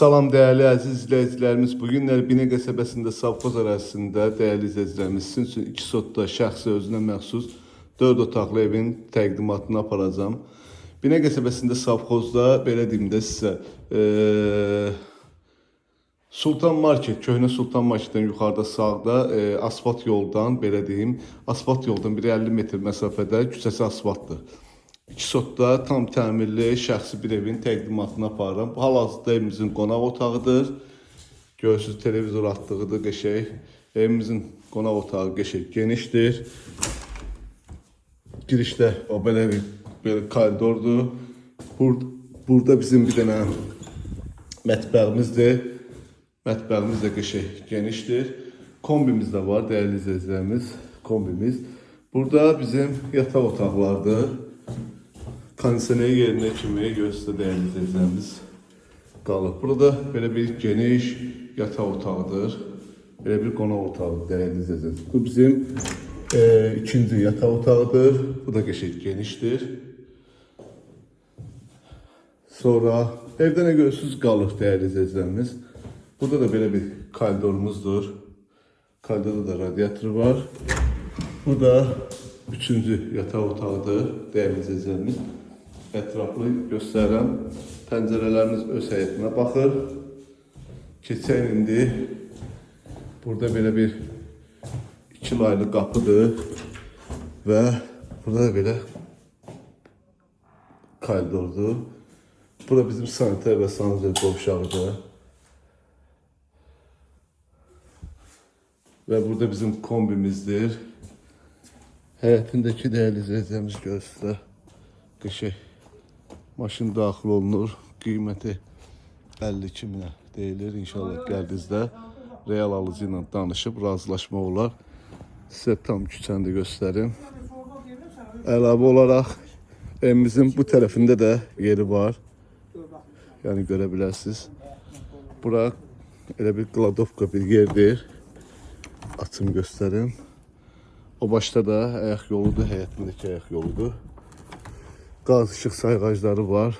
Salam değerli əziz izləyicilərimiz. Bugünlər Binə qəsəbəsində savxoz ərazisində değerli izləyicilərimiz sizin üçün 2 sotda şəxsi özünə məxsus 4 otaqlı evin təqdimatını aparacağım. Binə qəsəbəsində savxozda belə deyim də sizə Sultan Market, köhnə Sultan Marketdən yuxarıda sağda asfalt yoldan belə deyim, asfalt yoldan bir 50 metr məsafədə küçəsi asfaltdır. 2 sotda tam təmirli şəxsi bir evin təqdimatını aparıram. Hal-hazırda evimizin qonaq otağıdır. Görürsünüz, televizor atdığıdır, qəşəng. Evimizin qonaq otağı qəşəng genişdir. Girişdə belə bir koridordur. Burada bizim bir dənə mətbəximizdir. Mətbəximiz də qəşəng genişdir. Kombimiz də var, dəyərli izləyicilərimiz. Kombimiz. Burada bizim yataq otaqlardır. Kondisioner yerine kimi göstərə dəyərli izləyicilərimiz qalıb. Burada belə bir geniş yataq otağıdır. Belə bir qonaq otağıdır dəyərli izləyicilərimiz. Bu bizim ikinci yataq otağıdır. Bu da qəşəng genişdir. Sonra evdə nə görürsünüz qalır dəyərli izləyicilərimiz. Burada da belə bir koridorumuzdur. Koridorda da radiator var. Bu da üçüncü yataq otağıdır dəyərli izləyicilərimiz. Ətraflı göstərəm. Pəncərələrimiz öz həyətinə baxır. Keçək indi. Burada belə bir 2 laylı qapıdır. Və burada belə koridordur. Burada bizim sanitar və sanitär qovşağıdır. Və burada bizim kombimizdir. Həyətindəki dəyərli izləyicilərimiz görürsünüz. Qəşəng maşın daxil olunur. Qiyməti 52 minə deyilir. İnşallah gəldinizdə real alıcı ilə danışıb razılaşma olar. Sizə tam küçəni də göstərim. Əlavə olaraq evimizin bu tərəfində də yeri var. Yəni görə bilərsiniz. Bura elə bir kladovka bir yerdir. Açım göstərim. O başta da ayaq yoludur, həyətindəki ayaq yoludur. Qaz ışıq sayğacları var.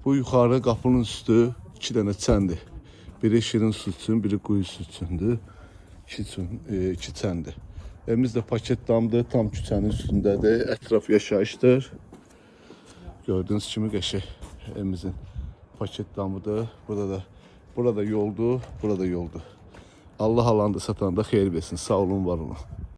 Bu yuxarı qapının üstü 2 dənə çəndir. Biri şirin su üçün, biri quyu su üçündür. 2 çəndir. Evimiz də paket damdır, tam küçənin üstündədir. Ətraf yaşayışdır. Gördüyünüz kimi qəşəng evimizin paket damıdır. Burada yoldur, burada yoldur. Allah alanda satanda xeyir versin. Sağ olun, var olun.